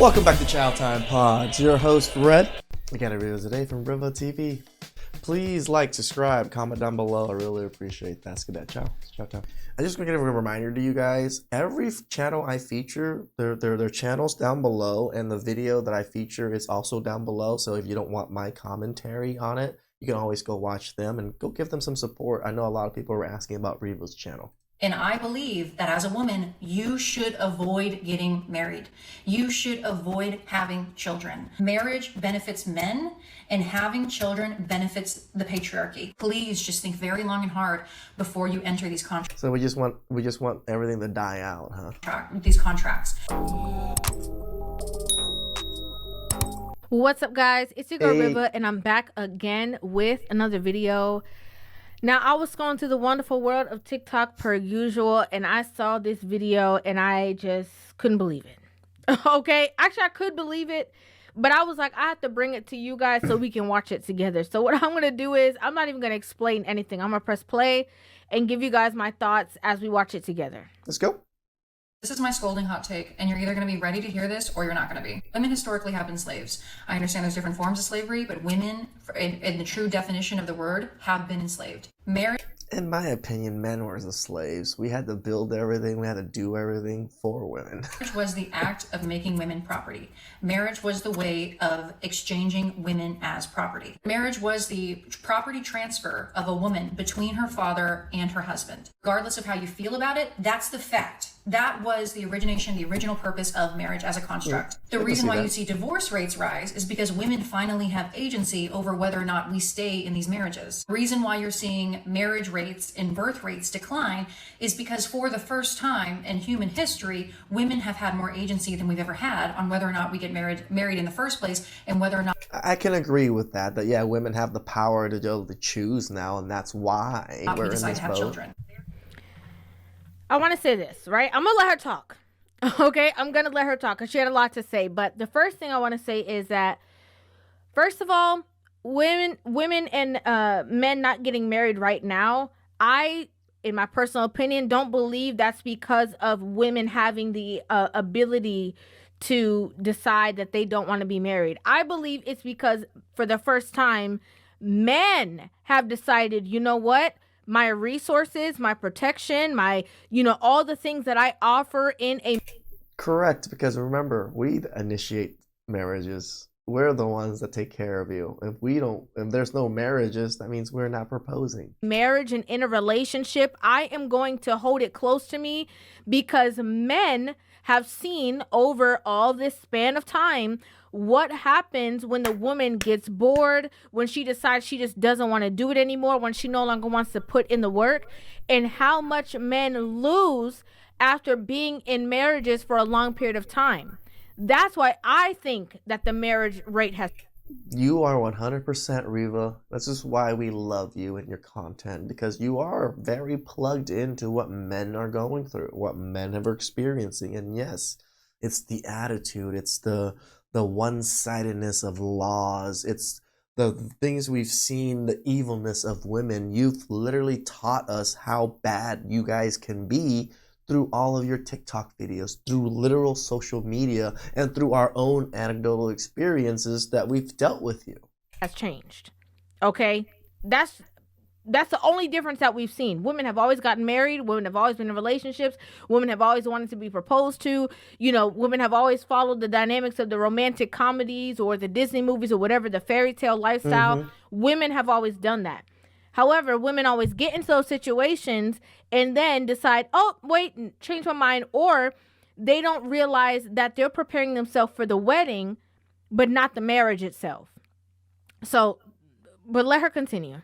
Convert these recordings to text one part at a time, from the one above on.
Welcome back to Chow Time Pods. Your host, Red. We got a video today from Revo TV. Please like, subscribe, comment down below. I really appreciate that. Let's get that. Chow time. I just want to give a reminder to you guys. Every channel I feature, their channels down below, and the video that I feature is also down below. So if you don't want my commentary on it, you can always go watch them and go give them some support. I know a lot of people were asking about Revo's channel. And I believe that as a woman, you should avoid getting married. You should avoid having children. Marriage benefits men, and having children benefits the patriarchy. Please just think very long and hard before you enter these contracts. So we just want everything to die out, huh? These contracts. What's up, guys? It's your girl Revo, and I'm back again with another video. Now, I was going through the wonderful world of TikTok per usual, and I saw this video, and I just couldn't believe it. Okay? Actually, I could believe it, but I was like, I have to bring it to you guys so we can watch it together. So what I'm going to do is, I'm not even going to explain anything. I'm going to press play and give you guys my thoughts as we watch it together. Let's go. This is my scolding hot take, and you're either going to be ready to hear this or you're not going to be. Women historically have been slaves. I understand there's different forms of slavery, but women, in the true definition of the word, have been enslaved. Marriage. In my opinion, men were the slaves. We had to build everything. We had to do everything for women. Marriage was the act of making women property. Marriage was the way of exchanging women as property. Marriage was the property transfer of a woman between her father and her husband. Regardless of how you feel about it, that's the fact. That was the original purpose of marriage as a construct. The reason why you see divorce rates rise is because women finally have agency over whether or not we stay in these marriages. The reason why you're seeing marriage rates and birth rates decline is because for the first time in human history, women have had more agency than we've ever had on whether or not we get married in the first place, and whether or not. I can agree with that. That yeah, women have the power to be able to choose now, and that's why we decide to have children. I want to say this, right? I'm going to let her talk. Okay? I'm going to let her talk because she had a lot to say. But the first thing I want to say is that, first of all, women and men not getting married right now, I, in my personal opinion, don't believe that's because of women having the ability to decide that they don't want to be married. I believe it's because for the first time, men have decided, you know what? My resources, my protection, my, all the things that I offer in a... Correct, because remember, we initiate marriages. We're the ones that take care of you. If there's no marriages, that means we're not proposing. Marriage and in a relationship, I am going to hold it close to me because men have seen over all this span of time what happens when the woman gets bored, when she decides she just doesn't want to do it anymore, when she no longer wants to put in the work, and how much men lose after being in marriages for a long period of time. That's why I think that the marriage rate has... You are 100% Reva. That's just why we love you and your content, because you are very plugged into what men are going through, what men are experiencing. And yes, it's the attitude, it's the one-sidedness of laws, it's the things we've seen, the evilness of women. You've literally taught us how bad you guys can be through all of your TikTok videos, through literal social media, and through our own anecdotal experiences that we've dealt with you. Has changed. Okay? That's the only difference that we've seen. Women have always gotten married. Women have always been in relationships. Women have always wanted to be proposed to. Women have always followed the dynamics of the romantic comedies or the Disney movies or whatever, the fairy tale lifestyle. Women have always done that. However, women always get into those situations and then decide, oh, wait, change my mind. Or they don't realize that they're preparing themselves for the wedding, but not the marriage itself. So, but let her continue.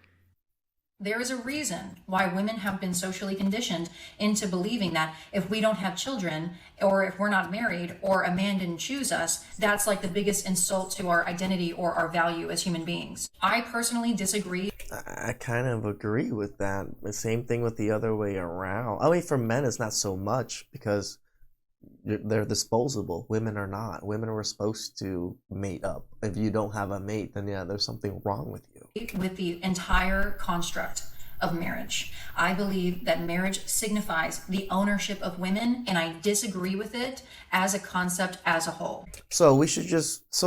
There is a reason why women have been socially conditioned into believing that if we don't have children, or if we're not married, or a man didn't choose us, that's like the biggest insult to our identity or our value as human beings. I personally disagree. I kind of agree with that. The same thing with the other way around. I mean, for men, it's not so much because they're disposable. Women are not. Women are supposed to mate up. If you don't have a mate, then yeah, there's something wrong with you. With the entire construct of marriage. I believe that marriage signifies the ownership of women, and I disagree with it as a concept as a whole. So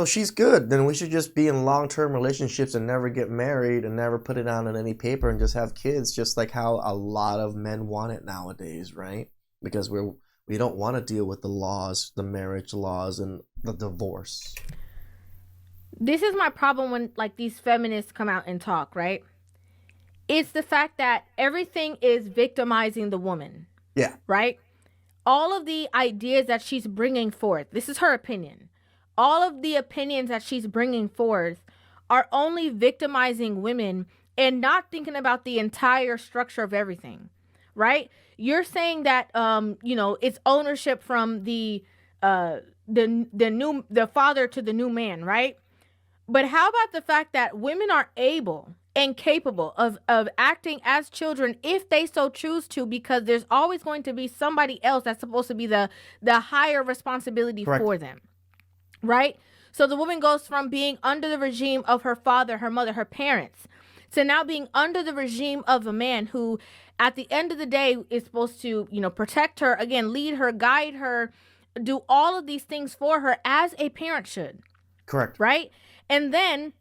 she's good. Then we should just be in long-term relationships and never get married and never put it down on any paper and just have kids, just like how a lot of men want it nowadays, right? Because we don't want to deal with the laws, the marriage laws, and the divorce. This is my problem when like these feminists come out and talk, right? It's the fact that everything is victimizing the woman. Yeah. Right? All of the ideas that she's bringing forth, this is her opinion. All of the opinions that she's bringing forth are only victimizing women and not thinking about the entire structure of everything. Right? You're saying that it's ownership from the father to the new man, right? But how about the fact that women are able and capable of acting as children if they so choose to, because there's always going to be somebody else that's supposed to be the higher responsibility Correct. for them, right? So the woman goes from being under the regime of her father, her mother, her parents, to now being under the regime of a man who, at the end of the day, is supposed to, protect her, again, lead her, guide her, do all of these things for her as a parent should. Correct. Right? And then,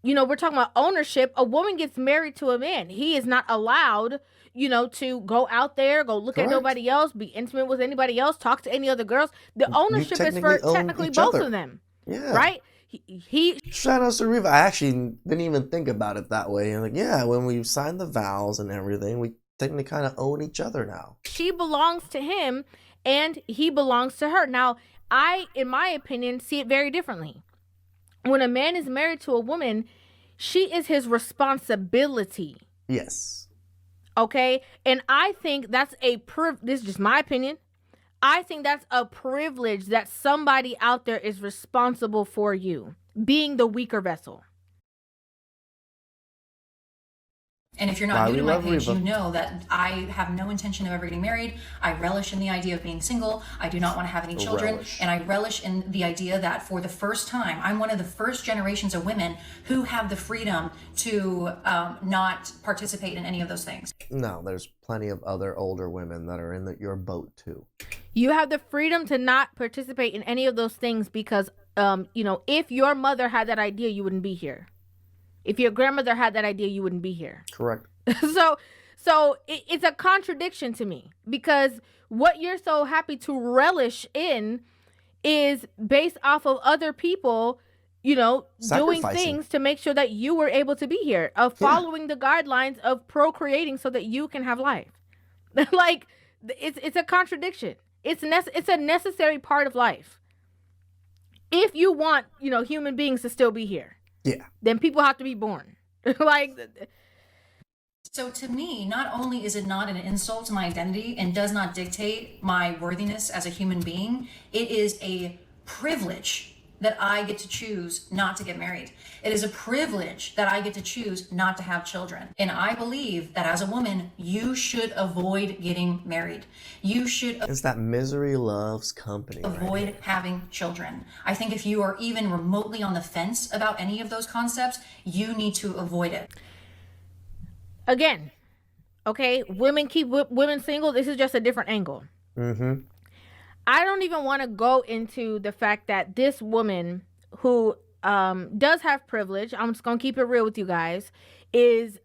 we're talking about ownership. A woman gets married to a man. He is not allowed, to go out there, go look Correct. at nobody else, be intimate with anybody else, talk to any other girls. The ownership is for technically both of them. Yeah. Right? He Shout out to Revo. I actually didn't even think about it that way. And like, yeah, when we signed the vows and everything, we technically kind of own each other now. She belongs to him and he belongs to her. Now, I, in my opinion, see it very differently. When a man is married to a woman, she is his responsibility. Yes. Okay? And I think that's this is just my opinion. I think that's a privilege that somebody out there is responsible for you, being the weaker vessel. And if you're not new to my page, you know that I have no intention of ever getting married. I relish in the idea of being single. I do not want to have any children. And I relish in the idea that for the first time, I'm one of the first generations of women who have the freedom to not participate in any of those things. No, there's plenty of other older women that are in your boat too. You have the freedom to not participate in any of those things because, if your mother had that idea, you wouldn't be here. If your grandmother had that idea, you wouldn't be here. Correct. So it's a contradiction to me because what you're so happy to relish in is based off of other people, doing things to make sure that you were able to be here, of following the guidelines of procreating so that you can have life. Like, it's a contradiction. It's a necessary part of life. If you want, human beings to still be here. Yeah. Then people have to be born. So to me, not only is it not an insult to my identity and does not dictate my worthiness as a human being, it is a privilege that I get to choose not to get married. It is a privilege that I get to choose not to have children. And I believe that as a woman, you should avoid getting married. You should It's that misery loves company. avoid having children. I think if you are even remotely on the fence about any of those concepts, you need to avoid it. Again, okay, women keep women single. This is just a different angle. Mm-hmm. I don't even want to go into the fact that this woman who does have privilege, I'm just going to keep it real with you guys, is,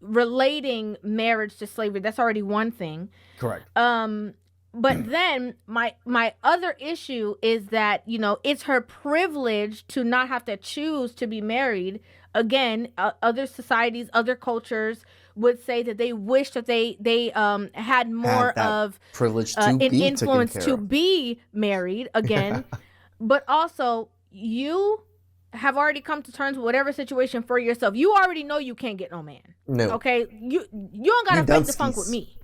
relating marriage to slavery. That's already one thing. Correct. But then my other issue is that, it's her privilege to not have to choose to be married. Again, other societies, other cultures would say that they wish that they had more of privilege to an be influence to be married again. But also, you have already come to terms with whatever situation for yourself. You already know you can't get no man. No. Okay? You don't gotta fake the funk with me.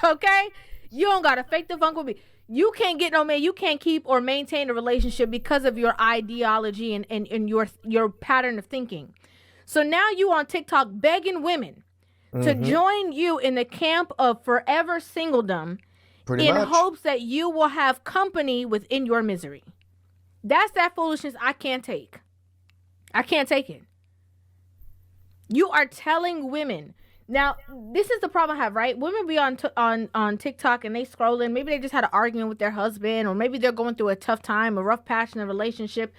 Okay? You don't gotta fake the funk with me. You can't get no man. You can't keep or maintain a relationship because of your ideology and your pattern of thinking. So now you on TikTok begging women to join you in the camp of forever singledom in hopes that you will have company within your misery. That's that foolishness I can't take. I can't take it. You are telling women Now, this is the problem I have, right? Women be on TikTok and they scrolling. Maybe they just had an argument with their husband, or maybe they're going through a tough time, a rough patch in a relationship,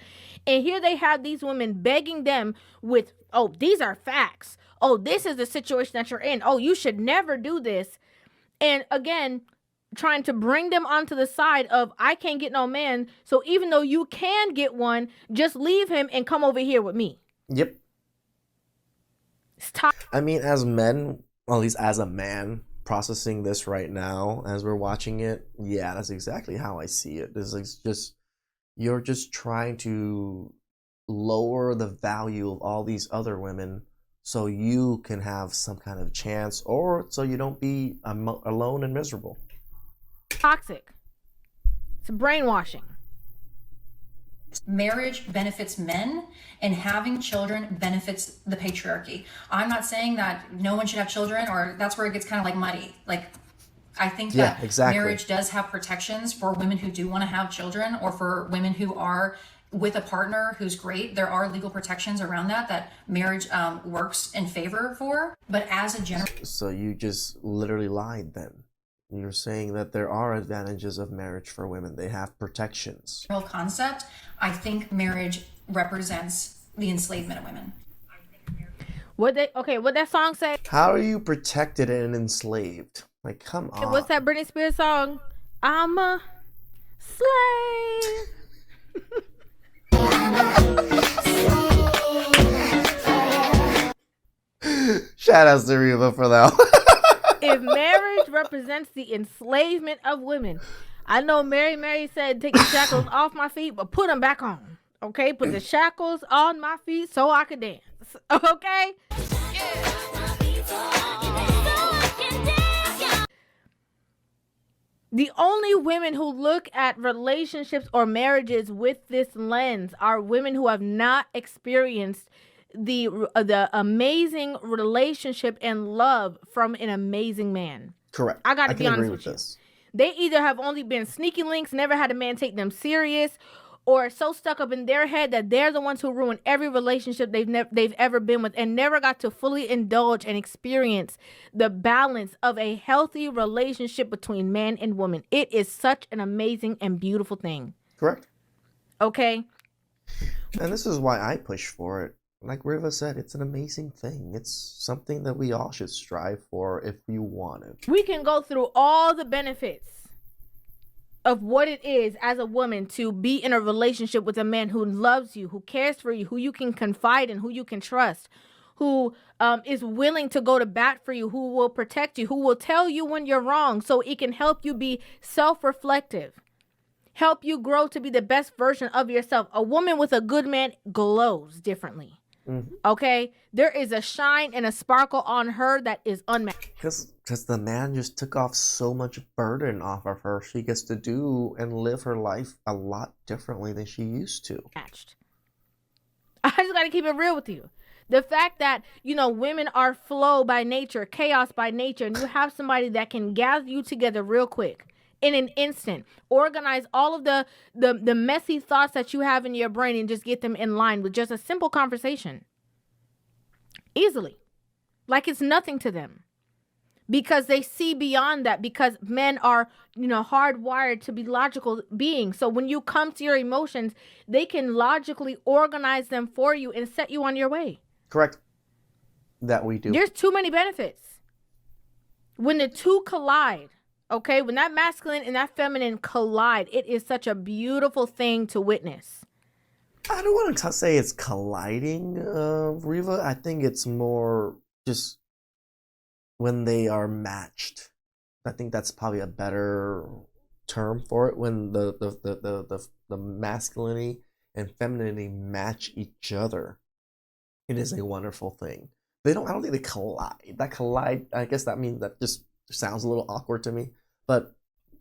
and here they have these women begging them with, "Oh, these are facts. Oh, this is the situation that you're in. Oh, you should never do this." And again, trying to bring them onto the side of, "I can't get no man, so even though you can get one, just leave him and come over here with me." Yep. Stop. I mean, as men, or at least as a man, processing this right now as we're watching it, yeah, that's exactly how I see it. It's like just you're just trying to lower the value of all these other women so you can have some kind of chance, or so you don't be alone and miserable. Toxic. It's brainwashing. Marriage benefits men, and having children benefits the patriarchy. I'm not saying that no one should have children, or that's where it gets kind of like muddy. Like, I think that exactly. marriage does have protections for women who do want to have children, or for women who are with a partner who's great. There are legal protections around that marriage works in favor for. But as a general, so you just literally lied then. You're saying that there are advantages of marriage for women. They have protections. Concept, I think marriage represents the enslavement of women. What that song say? How are you protected and enslaved? Like, come on. What's that Britney Spears song? I'm a slave. Shout out to Revo for that. If marriage represents the enslavement of women, I know Mary said, "Take the shackles off my feet, but put them back on." Okay, put the shackles on my feet so I could dance. Okay. The only women who look at relationships or marriages with this lens are women who have not experienced the amazing relationship and love from an amazing man. Correct. I gotta be honest with you. They either have only been sneaky links, never had a man take them serious, or so stuck up in their head that they're the ones who ruin every relationship they've ever been with, and never got to fully indulge and experience the balance of a healthy relationship between man and woman. It is such an amazing and beautiful thing. Correct. Okay. And this is why I push for it. Like Riva said, it's an amazing thing. It's something that we all should strive for if you want it. We can go through all the benefits of what it is as a woman to be in a relationship with a man who loves you, who cares for you, who you can confide in, who you can trust, who is willing to go to bat for you, who will protect you, who will tell you when you're wrong so it can help you be self-reflective, help you grow to be the best version of yourself. A woman with a good man glows differently. Mm-hmm. Okay, there is a shine and a sparkle on her that is unmatched. Because the man just took off so much burden off of her. She gets to do and live her life a lot differently than she used to. Matched. I just got to keep it real with you. The fact that, women are flow by nature, chaos by nature, and you have somebody that can gather you together real quick in an instant, organize all of the messy thoughts that you have in your brain and just get them in line with just a simple conversation. Easily. Like it's nothing to them. Because they see beyond that, because men are, hardwired to be logical beings. So when you come to your emotions, they can logically organize them for you and set you on your way. Correct. That we do. There's too many benefits. When the two collide, okay, when that masculine and that feminine collide, it is such a beautiful thing to witness. I don't want to say it's colliding, Riva. I think it's more just when they are matched. I think that's probably a better term for it. When the masculinity and femininity match each other, it is a wonderful thing. I don't think they collide. I guess that means that just sounds a little awkward to me. But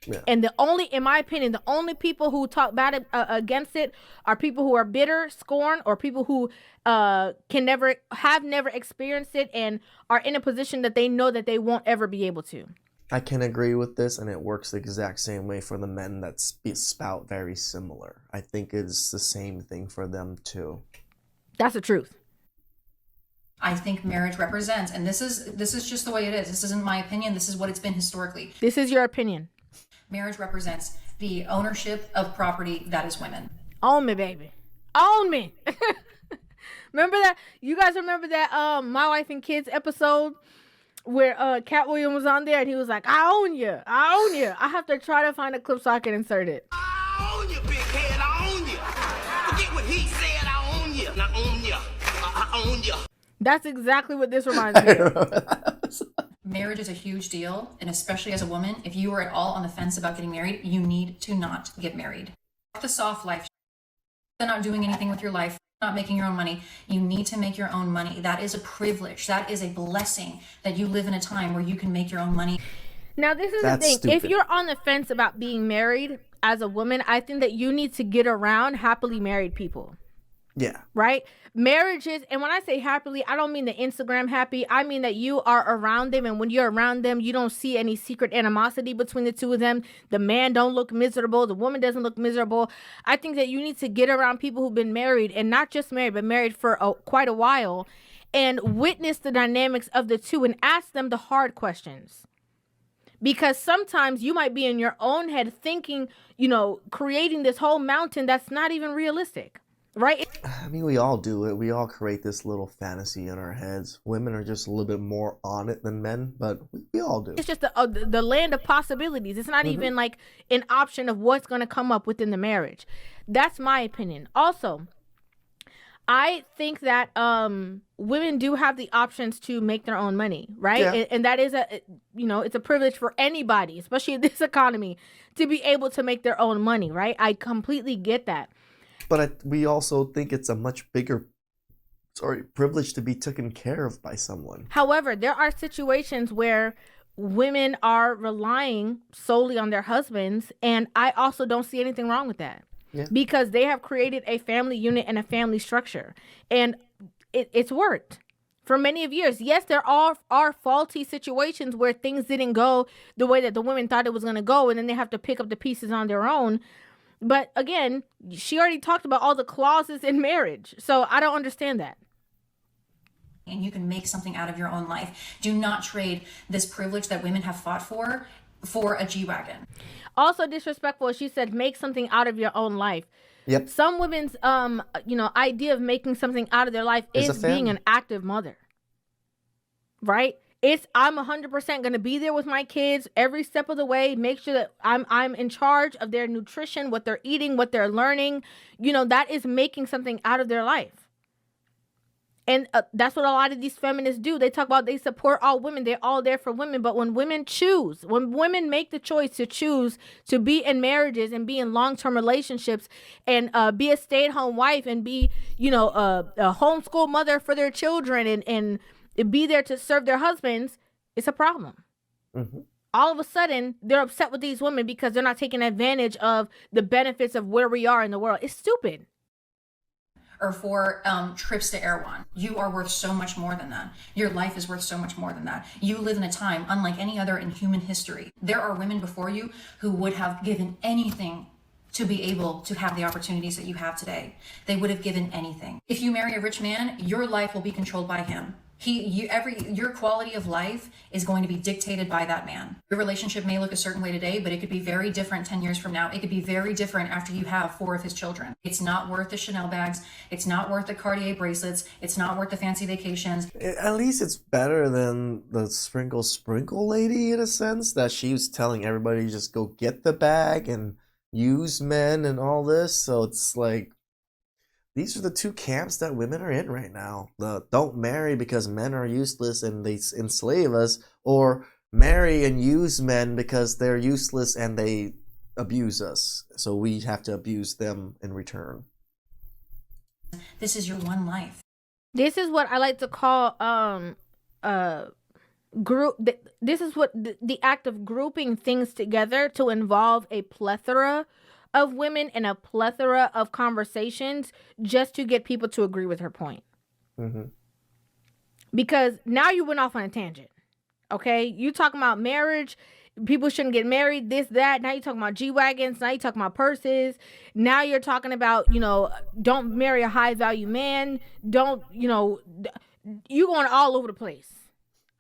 yeah. And in my opinion, the only people who talk bad against it are people who are bitter, scorn, or people who have never experienced it and are in a position that they know that they won't ever be able to. I can agree with this, and it works the exact same way for the men that spout very similar. I think it's the same thing for them too. That's the truth. I think marriage represents, and this is just the way it is. This isn't my opinion. This is what it's been historically. This is your opinion. Marriage represents the ownership of property that is women. Own me, baby. Own me. Remember that? You guys remember that My Wife and Kids episode where Cat Williams was on there and he was like, I own you. I own you. I have to try to find a clip so I can insert it. I own you, big head. I own you. Forget what he said. I own you. I own you. I own you. That's exactly what this reminds me of. Marriage is a huge deal, and especially as a woman, if you are at all on the fence about getting married, you need to not get married. The soft life, not doing anything with your life, not making your own money. You need to make your own money. That is a privilege. That is a blessing that you live in a time where you can make your own money. Now, this is That's the thing. stupid. If you're on the fence about being married as a woman, I think that you need to get around happily married people. Yeah. Right? Marriages, and when I say happily, I don't mean the Instagram happy. I mean that you are around them, and when you're around them, you don't see any secret animosity between the two of them. The man don't look miserable. The woman doesn't look miserable. I think that you need to get around people who've been married, and not just married, but married for quite a while, and witness the dynamics of the two and ask them the hard questions. Because sometimes you might be in your own head thinking, creating this whole mountain that's not even realistic. Right? I mean, we all do it. We all create this little fantasy in our heads. Women are just a little bit more on it than men, but we all do. It's just the land of possibilities. It's not even like an option of what's going to come up within the marriage. That's my opinion. Also, I think that women do have the options to make their own money, right? Yeah. And that is it's a privilege for anybody, especially in this economy, to be able to make their own money, right? I completely get that. But we also think it's a much bigger, privilege to be taken care of by someone. However, there are situations where women are relying solely on their husbands, and I also don't see anything wrong with that. Yeah. Because they have created a family unit and a family structure, and it's worked for many of years. Yes, there are faulty situations where things didn't go the way that the women thought it was going to go, and then they have to pick up the pieces on their own. But again, she already talked about all the clauses in marriage. So I don't understand that. And you can make something out of your own life. Do not trade this privilege that women have fought for a G-Wagon. Also disrespectful, she said, make something out of your own life. Yep. Some women's, idea of making something out of their life is being an active mother. Right? I'm 100% going to be there with my kids every step of the way. Make sure that I'm in charge of their nutrition, what they're eating, what they're learning. That is making something out of their life. And that's what a lot of these feminists do. They talk about they support all women. They're all there for women. But when women make the choice to choose to be in marriages and be in long-term relationships and be a stay-at-home wife and be, a homeschool mother for their children and be there to serve their husbands, it's a problem. Mm-hmm. All of a sudden, they're upset with these women because they're not taking advantage of the benefits of where we are in the world. It's stupid. Or for trips to Erewhon. You are worth so much more than that. Your life is worth so much more than that. You live in a time unlike any other in human history. There are women before you who would have given anything to be able to have the opportunities that you have today. They would have given anything. If you marry a rich man, your life will be controlled by him. Your quality of life is going to be dictated by that man. Your relationship may look a certain way today, but it could be very different 10 years from now. It could be very different after you have 4 of his children. It's not worth the Chanel bags. It's not worth the Cartier bracelets. It's not worth the fancy vacations. At least it's better than the sprinkle lady, in a sense, that she was telling everybody to just go get the bag and use men and all this. So it's like, these are the two camps that women are in right now. The don't marry because men are useless and they enslave us, or marry and use men because they're useless and they abuse us. So we have to abuse them in return. This is your one life. This is what I like to call this is what the act of grouping things together to involve a plethora of women and a plethora of conversations just to get people to agree with her point. Mm-hmm. Because now you went off on a tangent. Okay? You talking about marriage, people shouldn't get married, this, that. Now you're talking about G-Wagons. Now you're talking about purses. Now you're talking about, don't marry a high value man. Don't you going all over the place.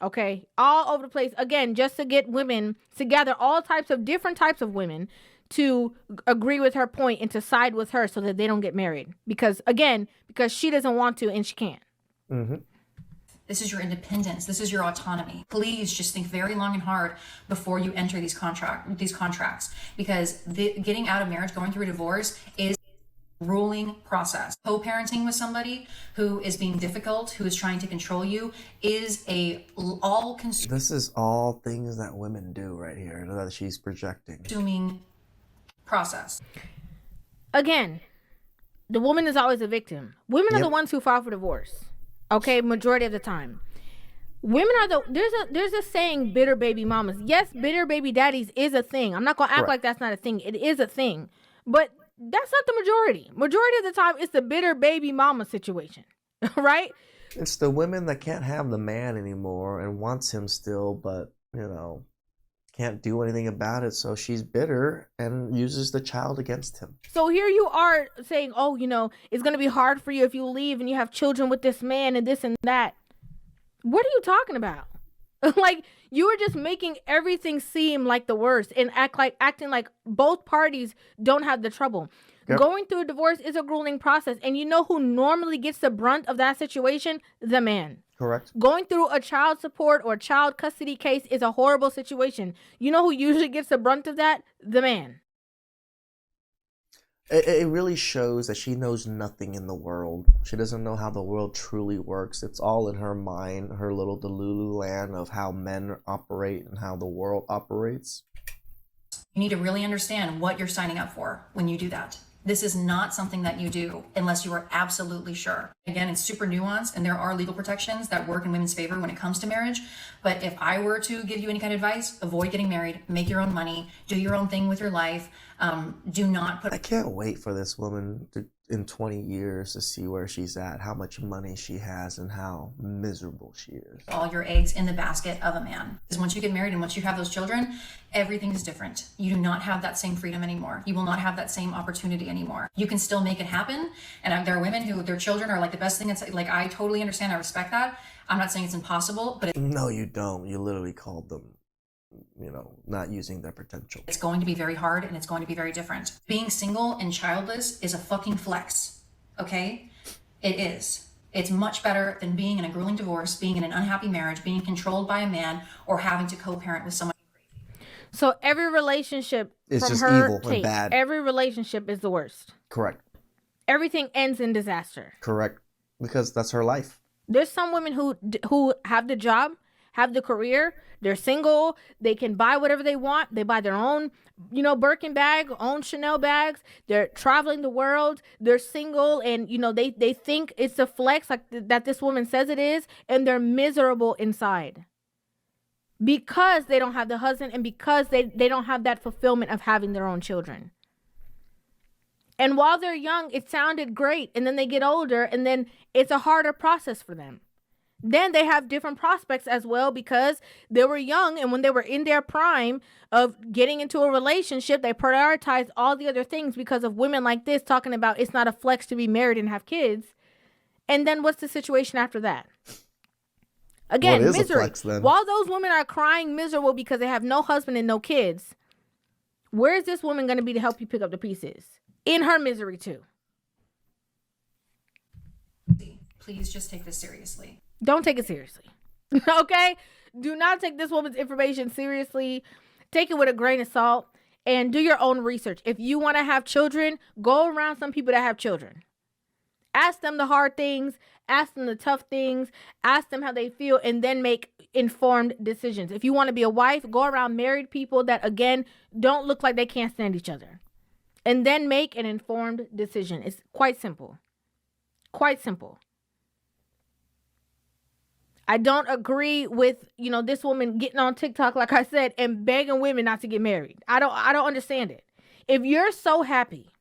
Okay, all over the place again, just to get women to gather all types of different types of women to agree with her point and to side with her so that they don't get married because she doesn't want to and she can't. Mm-hmm. This is your independence. This is your autonomy. Please just think very long and hard before you enter these contracts, because getting out of marriage, going through a divorce is a grueling process. Co-parenting with somebody who is being difficult, who is trying to control you, is a all-consuming. This is all things that women do right here that she's projecting. Process. Again, the woman is always a victim. Women are the ones who file for divorce. Okay, majority of the time. Women are there's a saying, bitter baby mamas. Yes, bitter baby daddies is a thing. I'm not gonna act like that's not a thing. It is a thing. But that's not the majority. Majority of the time it's the bitter baby mama situation. Right? It's the women that can't have the man anymore and wants him still, but can't do anything about it, so she's bitter and uses the child against him. So here you are saying, oh, it's going to be hard for you if you leave and you have children with this man and this and that. What are you talking about? Like, you were just making everything seem like the worst and acting like both parties don't have the trouble. Yep. Going through a divorce is a grueling process, and you know who normally gets the brunt of that situation? The man. Correct. Going through a child support or child custody case is a horrible situation. You know who usually gets the brunt of that? The man. It really shows that she knows nothing in the world. She doesn't know how the world truly works. It's all in her mind, her little Delulu land of how men operate and how the world operates. You need to really understand what you're signing up for when you do that. This is not something that you do unless you are absolutely sure. Again, it's super nuanced, and there are legal protections that work in women's favor when it comes to marriage. But if I were to give you any kind of advice, avoid getting married, make your own money, do your own thing with your life. Do not put... I can't wait for this woman in 20 years to see where she's at, how much money she has, and how miserable she is. All your eggs in the basket of a man. Because once you get married and once you have those children, everything is different. You do not have that same freedom anymore. You will not have that same opportunity anymore. You can still make it happen. And there are women who their children are like the best thing. It's like, I totally understand. I respect that. I'm not saying it's impossible, but... No, you don't. You literally called them, not using their potential. It's going to be very hard and it's going to be very different. Being single and childless is a fucking flex, okay? It is. It's much better than being in a grueling divorce, being in an unhappy marriage, being controlled by a man, or having to co-parent with someone crazy. So every relationship it's from just her evil take, and bad. Every relationship is the worst. Correct. Everything ends in disaster. Correct. Because that's her life. There's some women who have the job, have the career, they're single, they can buy whatever they want. They buy their own, Birkin bag, own Chanel bags. They're traveling the world. They're single and, they think it's a flex like that this woman says it is. And they're miserable inside because they don't have the husband and because they don't have that fulfillment of having their own children. And while they're young, it sounded great. And then they get older and then it's a harder process for them. Then they have different prospects as well because they were young. And when they were in their prime of getting into a relationship, they prioritized all the other things because of women like this talking about it's not a flex to be married and have kids. And then what's the situation after that? Again, well, misery. Flex, then. While those women are crying miserable because they have no husband and no kids, where is this woman going to be to help you pick up the pieces? In her misery too. Please just take this seriously. Don't take it seriously. Okay? Do not take this woman's information seriously. Take it with a grain of salt and do your own research. If you want to have children, go around some people that have children. Ask them the hard things. Ask them the tough things. Ask them how they feel and then make informed decisions. If you want to be a wife, go around married people that, again, don't look like they can't stand each other. And then make an informed decision. It's quite simple. Quite simple. I don't agree with, this woman getting on TikTok, like I said, and begging women not to get married. I don't understand it. If you're so happy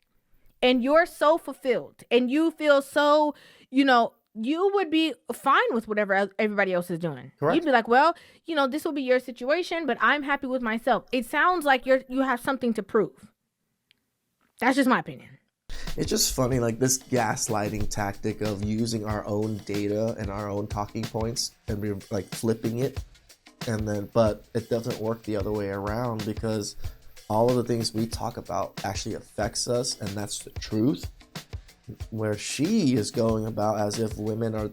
and you're so fulfilled and you feel so, you would be fine with whatever everybody else is doing. Correct. You'd be like, well, this will be your situation, but I'm happy with myself. It sounds like you have something to prove. That's just my opinion. It's just funny, like this gaslighting tactic of using our own data and our own talking points and we're like flipping it, and then but it doesn't work the other way around, because all of the things we talk about actually affects us, and that's the truth. Where she is going about as if women are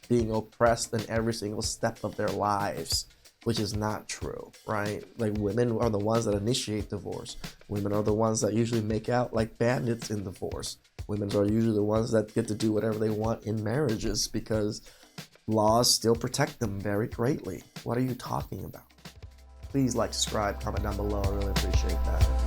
being oppressed in every single step of their lives, which is not true, right? Like, women are the ones that initiate divorce. Women are the ones that usually make out like bandits in divorce. Women are usually the ones that get to do whatever they want in marriages because laws still protect them very greatly. What are you talking about? Please like, subscribe, comment down below. I really appreciate that.